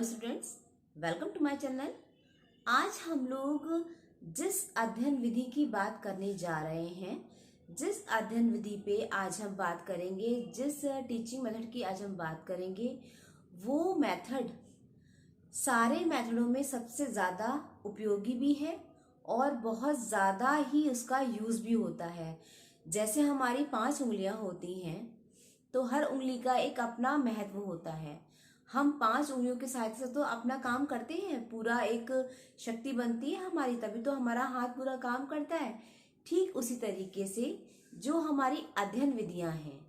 Students, welcome to my channel. आज हम लोग जिस अध्ययन विधि की बात करने जा रहे हैं, जिस अध्ययन विधि पे आज हम बात करेंगे, जिस टीचिंग मेथड की आज हम बात करेंगे, वो मेथड सारे मेथडों में सबसे ज़्यादा उपयोगी भी है और बहुत ज़्यादा ही उसका यूज़ भी होता है। जैसे हमारी 5 उंगलियां होती हैं, तो हर उंगली का एक अपना महत्व होता है। हम 5 उंगलियों की सहायता से तो अपना काम करते हैं, पूरा एक शक्ति बनती है हमारी, तभी तो हमारा हाथ पूरा काम करता है। ठीक उसी तरीके से जो हमारी अध्ययन विधियां हैं,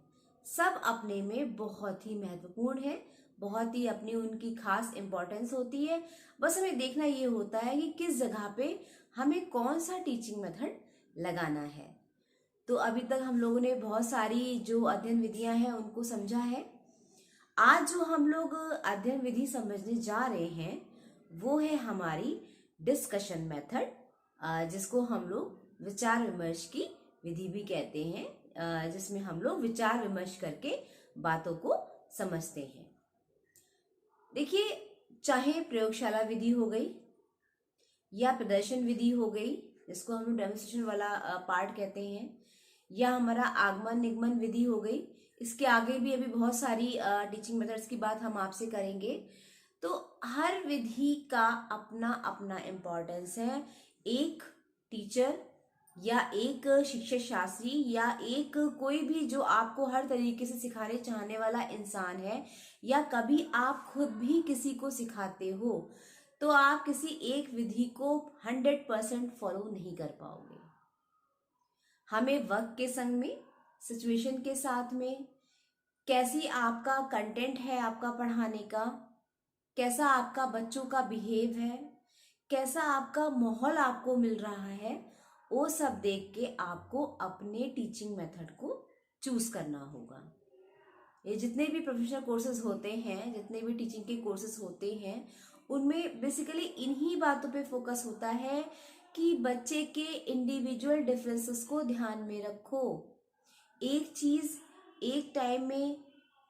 सब अपने में बहुत ही महत्वपूर्ण है, बहुत ही अपनी उनकी खास इम्पोर्टेंस होती है। बस हमें देखना ये होता है कि किस जगह पे हमें कौन सा टीचिंग मेथड लगाना है। तो अभी तक हम लोगों ने बहुत सारी जो अध्ययन विधियां हैं उनको समझा है। आज जो हम लोग अध्ययन विधि समझने जा रहे हैं वो है हमारी डिस्कशन मेथड, जिसको हम लोग विचार विमर्श की विधि भी कहते हैं, जिसमें हम लोग विचार विमर्श करके बातों को समझते हैं। देखिए, चाहे प्रयोगशाला विधि हो गई या प्रदर्शन विधि हो गई, जिसको हम लोग डेमोन्स्ट्रेशन वाला पार्ट कहते हैं, या हमारा आगमन निगमन विधि हो गई, इसके आगे भी अभी बहुत सारी टीचिंग मेथड्स की बात हम आपसे करेंगे। तो हर विधि का अपना अपना इम्पोर्टेंस है। एक टीचर या एक शिक्षक शास्त्री या एक कोई भी जो आपको हर तरीके से सिखाने चाहने वाला इंसान है, या कभी आप खुद भी किसी को सिखाते हो, तो आप किसी एक विधि को 100% फॉलो नहीं कर पाओगे। हमें वक्त के संग में, सिचुएशन के साथ में, कैसी आपका कंटेंट है आपका पढ़ाने का, कैसा आपका बच्चों का बिहेव है, कैसा आपका माहौल आपको मिल रहा है, वो सब देख के आपको अपने टीचिंग मेथड को चूज करना होगा। ये जितने भी प्रोफेशनल कोर्सेज होते हैं, जितने भी टीचिंग के कोर्सेज होते हैं, उनमें बेसिकली इन्हीं बातों पे फोकस होता है कि बच्चे के इंडिविजुअल डिफरेंसेस को ध्यान में रखो। एक चीज़ एक टाइम में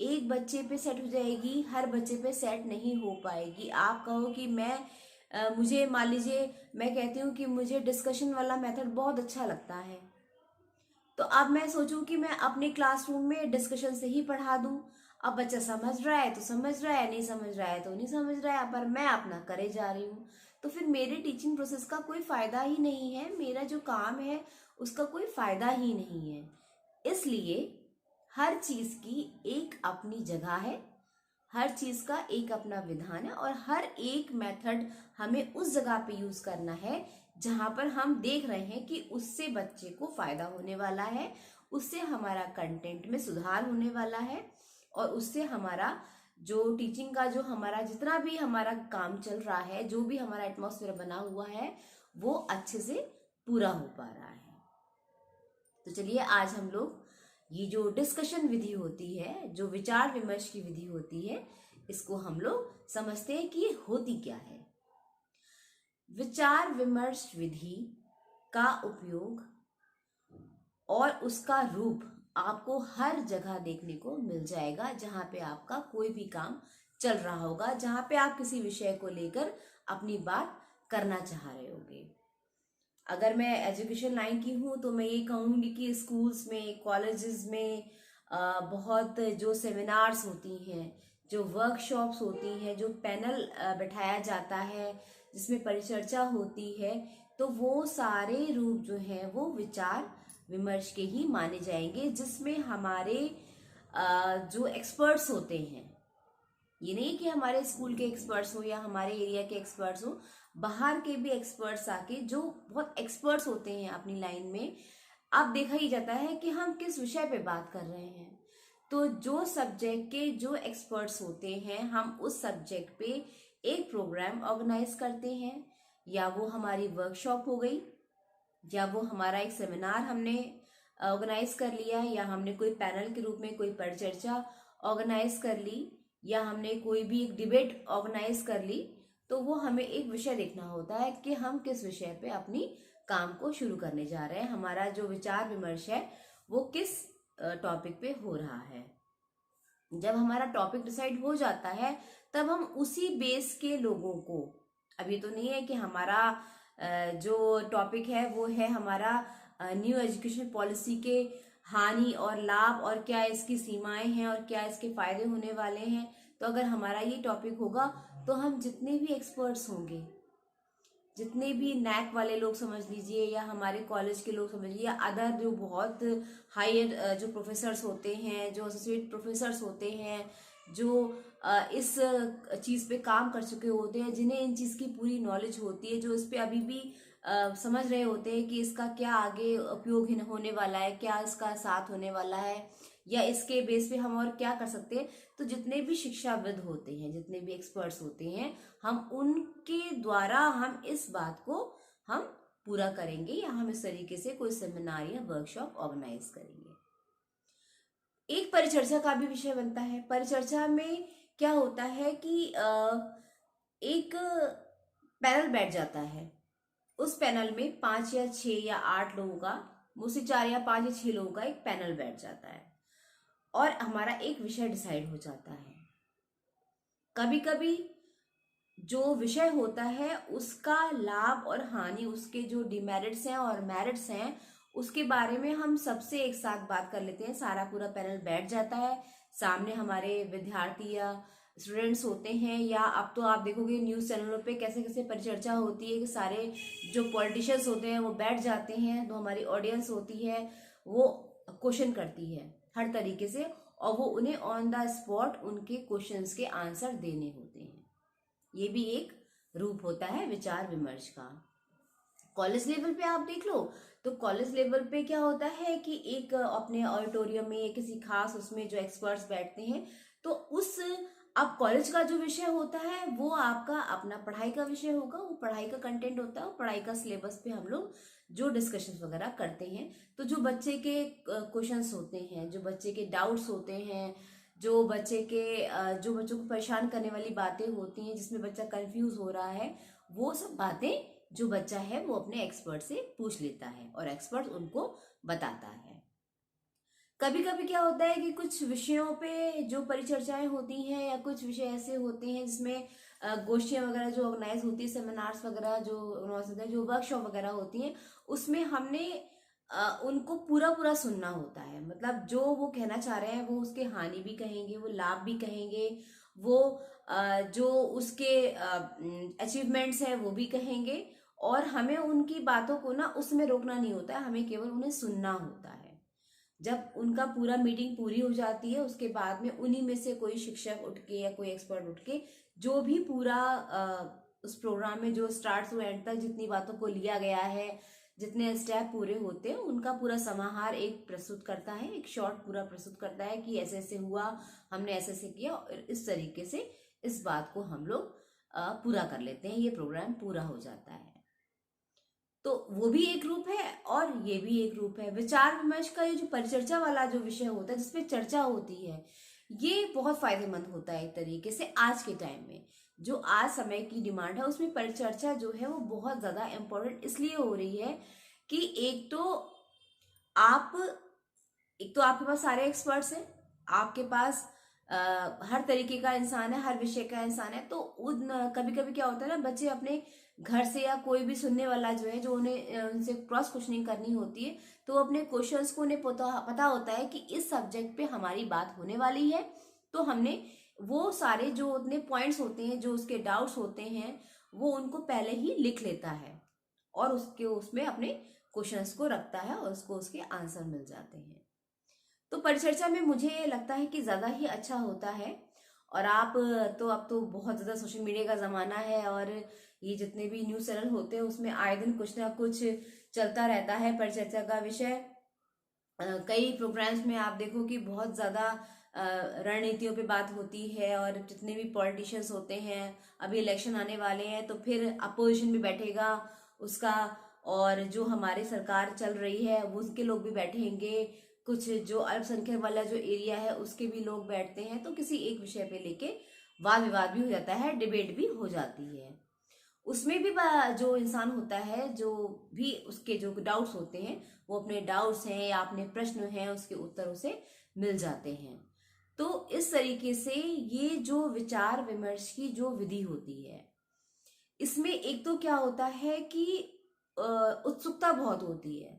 एक बच्चे पे सेट हो जाएगी, हर बच्चे पे सेट नहीं हो पाएगी। आप कहो कि मुझे मान लीजिए, मैं कहती हूँ कि मुझे डिस्कशन वाला मेथड बहुत अच्छा लगता है, तो अब मैं सोचूं कि मैं अपने क्लासरूम में डिस्कशन से ही पढ़ा दूं। अब बच्चा समझ रहा है तो समझ रहा है, नहीं समझ रहा है तो नहीं समझ रहा है, पर मैं अपना करे जा रही हूँ, तो फिर मेरे टीचिंग प्रोसेस का कोई फायदा ही नहीं है, मेरा जो काम है उसका कोई फायदा ही नहीं है। इसलिए हर चीज की एक अपनी जगह है, हर चीज का एक अपना विधान है, और हर एक मेथड हमें उस जगह पे यूज करना है जहां पर हम देख रहे हैं कि उससे बच्चे को फायदा होने वाला है, उससे हमारा कंटेंट में सुधार होने वाला है, और उससे हमारा जो टीचिंग का जो हमारा जितना भी हमारा काम चल रहा है, जो भी हमारा एटमॉस्फेयर बना हुआ है, वो अच्छे से पूरा हो पा रहा है। तो चलिए, आज हम लोग ये जो डिस्कशन विधि होती है, जो विचार विमर्श की विधि होती है, इसको हम लोग समझते हैं कि ये होती क्या है। विचार विमर्श विधि का उपयोग और उसका रूप आपको हर जगह देखने को मिल जाएगा, जहां पे आपका कोई भी काम चल रहा होगा, जहां पे आप किसी विषय को लेकर अपनी बात करना चाह रहे होगे। अगर मैं एजुकेशन लाइन की हूँ तो मैं ये कहूँगी कि स्कूल्स में, कॉलेजेस में बहुत जो सेमिनार्स होती हैं, जो वर्कशॉप्स होती हैं, जो पैनल बैठाया जाता है, जिसमें परिचर्चा होती है, तो वो सारे रूप जो हैं वो विचार विमर्श के ही माने जाएंगे, जिसमें हमारे जो एक्सपर्ट्स होते हैं, ये नहीं कि हमारे स्कूल के एक्सपर्ट्स हो या हमारे एरिया के एक्सपर्ट्स हो, बाहर के भी एक्सपर्ट्स आके जो बहुत एक्सपर्ट्स होते हैं अपनी लाइन में, अब देखा ही जाता है कि हम किस विषय पे बात कर रहे हैं। तो जो सब्जेक्ट के जो एक्सपर्ट्स होते हैं, हम उस सब्जेक्ट पे एक प्रोग्राम ऑर्गेनाइज करते हैं, या वो हमारी वर्कशॉप हो गई, या वो हमारा एक सेमिनार हमने ऑर्गेनाइज कर लिया, या हमने कोई पैनल के रूप में कोई परिचर्चा ऑर्गेनाइज कर ली, या हमने कोई भी एक डिबेट ऑर्गेनाइज कर ली। तो वो हमें एक विषय देखना होता है कि हम किस विषय पे अपनी काम को शुरू करने जा रहे हैं, हमारा जो विचार विमर्श है वो किस टॉपिक पे हो रहा है। जब हमारा टॉपिक डिसाइड हो जाता है तब हम उसी बेस के लोगों को, अभी तो नहीं है कि हमारा जो टॉपिक है वो है हमारा न्यू एजुकेशन पॉलिसी के हानि और लाभ और क्या इसकी सीमाएं हैं और क्या इसके फायदे होने वाले हैं। तो अगर हमारा ये टॉपिक होगा तो हम जितने भी एक्सपर्ट्स होंगे, जितने भी नैक वाले लोग समझ लीजिए या हमारे कॉलेज के लोग समझ लीजिए या अदर जो बहुत हायर जो प्रोफेसर्स होते हैं, जो एसोसिएट प्रोफेसर्स होते हैं, जो इस चीज़ पे काम कर चुके होते हैं, जिन्हें इन चीज़ की पूरी नॉलेज होती है, जो इस पे अभी भी समझ रहे होते हैं कि इसका क्या आगे उपयोग होने वाला है, क्या इसका साथ होने वाला है या इसके बेस पे हम और क्या कर सकते हैं। तो जितने भी शिक्षाविद होते हैं, जितने भी एक्सपर्ट्स होते हैं, हम उनके द्वारा हम इस बात को हम पूरा करेंगे या हम इस तरीके से कोई सेमिनार या वर्कशॉप ऑर्गेनाइज करेंगे। एक परिचर्चा का भी विषय बनता है। परिचर्चा में क्या होता है कि एक पैनल बैठ जाता है, उस पैनल में 5 या 6 या 8 लोगों का, मुझसे 4 या 5 या 6 लोगों का एक पैनल बैठ जाता है और हमारा एक विषय डिसाइड हो जाता है। कभी कभी जो विषय होता है उसका लाभ और हानि, उसके जो डिमेरिट्स हैं और मेरिट्स हैं, उसके बारे में हम सबसे एक साथ बात कर लेते हैं। सारा पूरा पैनल बैठ जाता है, सामने हमारे विद्यार्थी या स्टूडेंट्स होते हैं, या अब तो आप देखोगे न्यूज़ चैनलों पे कैसे कैसे परिचर्चा होती है कि सारे जो पॉलिटिशियंस होते हैं वो बैठ जाते हैं, जो हमारी ऑडियंस होती है वो क्वेश्चन करती है हर तरीके से और वो उन्हें ऑन द स्पॉट उनके क्वेश्चंस के आंसर देने होते हैं। ये भी एक रूप होता है विचार विमर्श का। कॉलेज लेवल पे आप देख लो तो कॉलेज लेवल पे क्या होता है कि एक अपने ऑडिटोरियम में किसी खास उसमें जो एक्सपर्ट्स बैठते हैं, तो उस अब कॉलेज का जो विषय होता है वो आपका अपना पढ़ाई का विषय होगा, वो पढ़ाई का कंटेंट होता है, वो पढ़ाई का सिलेबस पे हम लोग जो डिस्कशन वगैरह करते हैं। तो जो बच्चे के क्वेश्चंस होते हैं, जो बच्चे के डाउट्स होते हैं, जो बच्चे के जो बच्चों को परेशान करने वाली बातें होती हैं, जिसमें बच्चा कंफ्यूज हो रहा है, वो सब बातें जो बच्चा है वो अपने एक्सपर्ट से पूछ लेता है और एक्सपर्ट उनको बताता है। कभी कभी क्या होता है कि कुछ विषयों पे जो परिचर्चाएं होती हैं या कुछ विषय ऐसे होते हैं जिसमें गोष्ठियां वगैरह जो ऑर्गेनाइज होती है, सेमिनार्स वगैरह जो ऑर्गेनाइज होते हैं, जो वर्कशॉप वगैरह होती हैं, उसमें हमने उनको पूरा पूरा सुनना होता है। मतलब जो वो कहना चाह रहे हैं वो उसके हानि भी कहेंगे, वो लाभ भी कहेंगे, वो जो उसके अचीवमेंट्स हैं वो भी कहेंगे और हमें उनकी बातों को ना उसमें रोकना नहीं होता है, हमें केवल उन्हें सुनना होता है। जब उनका पूरा मीटिंग पूरी हो जाती है उसके बाद में उन्हीं में से कोई शिक्षक उठ के या कोई एक्सपर्ट उठ के जो भी पूरा उस प्रोग्राम में जो स्टार्ट टू एंड तक जितनी बातों को लिया गया है, जितने स्टेप पूरे होते हैं, उनका पूरा समाहार एक प्रस्तुत करता है, एक शॉर्ट पूरा प्रस्तुत करता है कि ऐसे ऐसे हुआ, हमने ऐसे ऐसे किया और इस तरीके से इस बात को हम लोग पूरा कर लेते हैं, ये प्रोग्राम पूरा हो जाता है। तो वो भी एक रूप है और ये भी एक रूप है। विचार विमर्श का ये जो परिचर्चा वाला जो विषय होता है जिसपे चर्चा होती है, ये बहुत फायदेमंद होता है एक तरीके से। आज के टाइम में जो आज समय की डिमांड है उसमें परिचर्चा जो है वो बहुत ज्यादा इम्पोर्टेंट इसलिए हो रही है कि आप एक तो आपके पास सारे एक्सपर्ट्स हैं, आपके पास हर तरीके का इंसान है, हर विषय का इंसान है। तो उन कभी कभी क्या होता है ना, बच्चे अपने घर से या कोई भी सुनने वाला जो है, जो उन्हें उनसे क्रॉस क्वेश्चनिंग करनी होती है, तो अपने क्वेश्चंस को उन्हें पता होता है कि इस सब्जेक्ट पे हमारी बात होने वाली है। तो हमने वो सारे जो उतने पॉइंट्स होते हैं, जो उसके डाउट्स होते हैं, वो उनको पहले ही लिख लेता है और उसके उसमें अपने क्वेश्चंस को रखता है और उसको उसके आंसर मिल जाते हैं। तो परिचर्चा में मुझे लगता है कि ज़्यादा ही अच्छा होता है। और आप तो अब तो बहुत ज़्यादा सोशल मीडिया का ज़माना है और ये जितने भी न्यूज़ चैनल होते हैं उसमें आए दिन कुछ ना कुछ चलता रहता है परिचर्चा का विषय। कई प्रोग्राम्स में आप देखो कि बहुत ज़्यादा रणनीतियों पे बात होती है और जितने भी पॉलिटिशियंस होते हैं, अभी इलेक्शन आने वाले हैं तो फिर अपोजिशन भी बैठेगा उसका, और जो हमारी सरकार चल रही है वो उसके लोग भी बैठेंगे, कुछ जो अल्पसंख्यक वाला जो एरिया है उसके भी लोग बैठते हैं। तो किसी एक विषय पे लेके वाद विवाद भी हो जाता है, डिबेट भी हो जाती है। उसमें भी जो इंसान होता है, जो भी उसके जो डाउट्स होते हैं, वो अपने डाउट्स हैं या अपने प्रश्न हैं उसके उत्तर उसे मिल जाते हैं। तो इस तरीके से ये जो विचार विमर्श की जो विधि होती है, इसमें एक तो क्या होता है कि उत्सुकता बहुत होती है।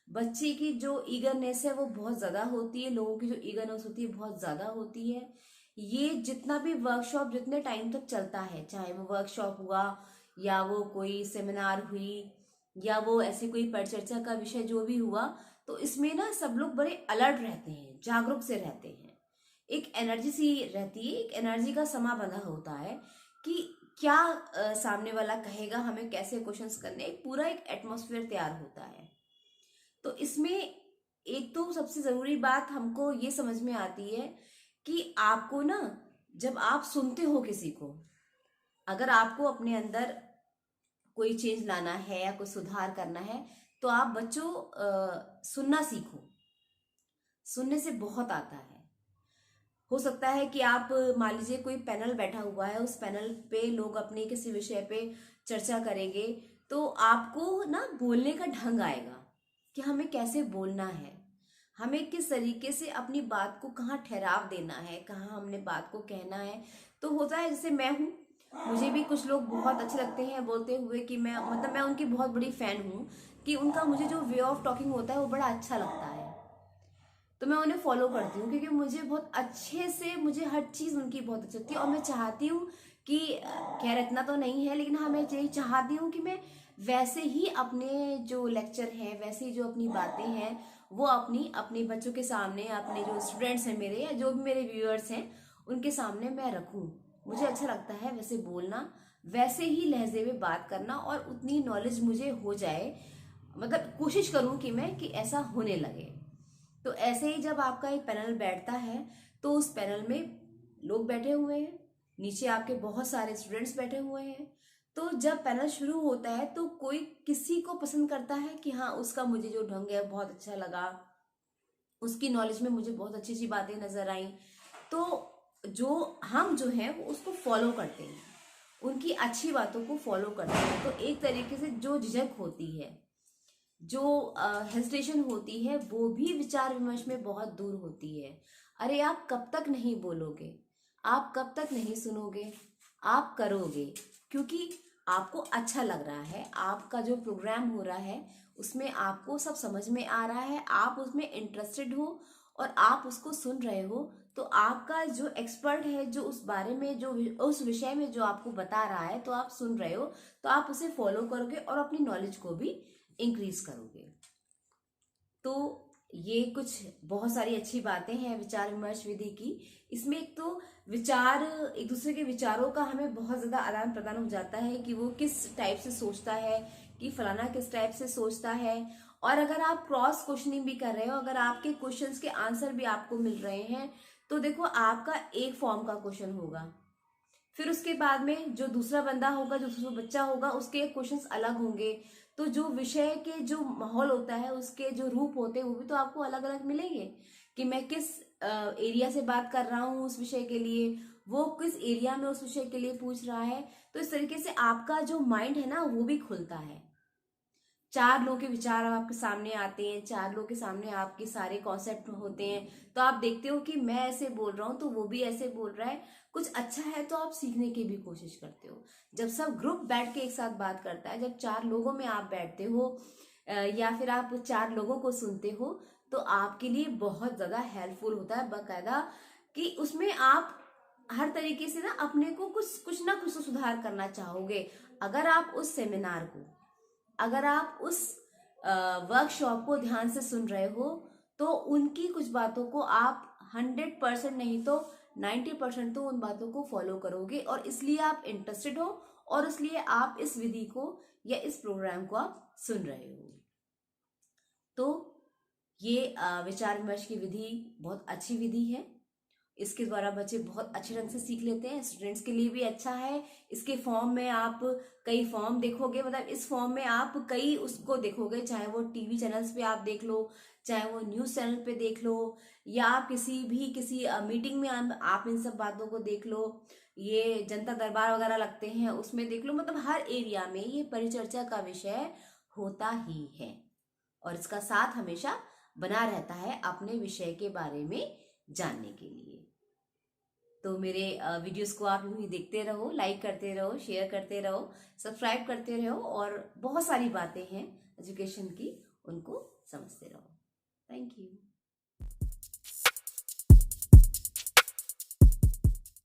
बच्चे की जो ईगरनेस है वो बहुत ज़्यादा होती है, लोगों की जो ईगरनेस होती है बहुत ज़्यादा होती है। ये जितना भी वर्कशॉप जितने टाइम तक चलता है, चाहे वो वर्कशॉप हुआ या वो कोई सेमिनार हुई या वो ऐसे कोई परिचर्चा का विषय जो भी हुआ, तो इसमें ना सब लोग बड़े अलर्ट रहते हैं, जागरूक से रहते हैं। एक एनर्जी सी रहती है, एक एनर्जी का समा बंधा होता है कि क्या सामने वाला कहेगा, हमें कैसे क्वेश्चंस करने, एक पूरा एक एटमॉस्फेयर तैयार होता है। तो इसमें एक तो सबसे जरूरी बात हमको ये समझ में आती है कि आपको ना, जब आप सुनते हो किसी को, अगर आपको अपने अंदर कोई चेंज लाना है या कोई सुधार करना है, तो आप बच्चों सुनना सीखो। सुनने से बहुत आता है। हो सकता है कि आप मान लीजिए कोई पैनल बैठा हुआ है, उस पैनल पे लोग अपने किसी विषय पे चर्चा करेंगे, तो आपको ना बोलने का ढंग आएगा कि हमें कैसे बोलना है, हमें किस तरीके से अपनी बात को कहाँ ठहराव देना है, कहाँ हमने बात को कहना है। तो होता है जैसे मैं हूँ, मुझे भी कुछ लोग बहुत अच्छे लगते हैं बोलते हुए कि मैं उनकी बहुत बड़ी फैन हूँ, कि उनका मुझे जो वे ऑफ टॉकिंग होता है वो बड़ा अच्छा लगता है। तो मैं उन्हें फॉलो करती हूँ क्योंकि मुझे बहुत अच्छे से, मुझे हर चीज़ उनकी बहुत अच्छी लगती है। और मैं चाहती हूँ कि खैर इतना तो नहीं है, लेकिन हाँ मैं यही चाहती हूँ कि मैं वैसे ही अपने जो लेक्चर हैं, वैसे ही जो अपनी बातें हैं, वो अपने बच्चों के सामने, अपने जो स्टूडेंट्स हैं मेरे या जो भी मेरे व्यूअर्स हैं उनके सामने मैं रखूँ। मुझे अच्छा लगता है वैसे बोलना, वैसे ही लहजे में बात करना, और उतनी नॉलेज मुझे हो जाए, मतलब कोशिश करूँ कि मैं कि ऐसा होने लगे। तो ऐसे ही जब आपका एक पैनल बैठता है, तो उस पैनल में लोग बैठे हुए हैं, नीचे आपके बहुत सारे स्टूडेंट्स बैठे हुए हैं। तो जब पैनल शुरू होता है तो कोई किसी को पसंद करता है कि हाँ उसका मुझे जो ढंग है बहुत अच्छा लगा, उसकी नॉलेज में मुझे बहुत अच्छी अच्छी बातें नजर आई। तो हम जो है वो उसको फॉलो करते हैं, उनकी अच्छी बातों को फॉलो करते हैं। तो एक तरीके से जो झिझक होती है, जो हेजिटेशन होती है, वो भी विचार विमर्श में बहुत दूर होती है। अरे आप कब तक नहीं बोलोगे, आप कब तक नहीं सुनोगे, आप करोगे, क्योंकि आपको अच्छा लग रहा है, आपका जो प्रोग्राम हो रहा है उसमें आपको सब समझ में आ रहा है, आप उसमें इंटरेस्टेड हो और आप उसको सुन रहे हो। तो आपका जो एक्सपर्ट है, जो उस बारे में, जो उस विषय में जो आपको बता रहा है, तो आप सुन रहे हो, तो आप उसे फॉलो करोगे और अपनी नॉलेज को भी इंक्रीज करोगे। तो ये कुछ बहुत सारी अच्छी बातें हैं विचार विमर्श विधि की। इसमें एक तो विचार, एक दूसरे के विचारों का हमें बहुत ज्यादा आदान प्रदान हो जाता है कि वो किस टाइप से सोचता है, कि फलाना किस टाइप से सोचता है। और अगर आप क्रॉस क्वेश्चनिंग भी कर रहे हो, अगर आपके क्वेश्चंस के आंसर भी आपको मिल रहे हैं, तो देखो आपका एक फॉर्म का क्वेश्चन होगा, फिर उसके बाद में जो दूसरा बंदा होगा, जो दूसरा बच्चा होगा, उसके क्वेश्चंस अलग होंगे। तो जो विषय के जो माहौल होता है, उसके जो रूप होते हैं, वो भी तो आपको अलग अलग मिलेंगे कि मैं किस एरिया से बात कर रहा हूँ उस विषय के लिए, वो किस एरिया में उस विषय के लिए पूछ रहा है। तो इस तरीके से आपका जो माइंड है ना, वो भी खुलता है। चार लोगों के विचार आपके सामने आते हैं, चार लोगों के सामने आपके सारे कॉन्सेप्ट होते हैं, तो आप देखते हो कि मैं ऐसे बोल रहा हूँ तो वो भी ऐसे बोल रहा है, कुछ अच्छा है तो आप सीखने की भी कोशिश करते हो। जब सब ग्रुप बैठ के एक साथ बात करता है, जब चार लोगों में आप बैठते हो या फिर आप चार लोगों को सुनते हो, तो आपके लिए बहुत ज्यादा हेल्पफुल होता है बाकायदा, कि उसमें आप हर तरीके से ना अपने को कुछ ना कुछ तो सुधार करना चाहोगे। अगर आप उस सेमिनार को, अगर आप उस वर्कशॉप को ध्यान से सुन रहे हो, तो उनकी कुछ बातों को आप 100% नहीं तो 90% तो उन बातों को फॉलो करोगे, और इसलिए आप इंटरेस्टेड हो और इसलिए आप इस विधि को या इस प्रोग्राम को आप सुन रहे हो। तो ये विचार विमर्श की विधि बहुत अच्छी विधि है। इसके द्वारा बच्चे बहुत अच्छे ढंग से सीख लेते हैं, स्टूडेंट्स के लिए भी अच्छा है। इसके फॉर्म में आप कई फॉर्म देखोगे, मतलब इस फॉर्म में आप कई उसको देखोगे, चाहे वो टीवी चैनल्स पे आप देख लो, चाहे वो न्यूज चैनल पे देख लो, या आप किसी मीटिंग में आप इन सब बातों को देख लो, ये जनता दरबार वगैरह लगते हैं उसमें देख लो। मतलब हर एरिया में ये परिचर्चा का विषय होता ही है, और इसका साथ हमेशा बना रहता है अपने विषय के बारे में जानने के लिए। तो मेरे वीडियोस को आप यूं ही देखते रहो, लाइक करते रहो, शेयर करते रहो, सब्सक्राइब करते रहो और बहुत सारी बातें हैं एजुकेशन की, उनको समझते रहो। Thank you.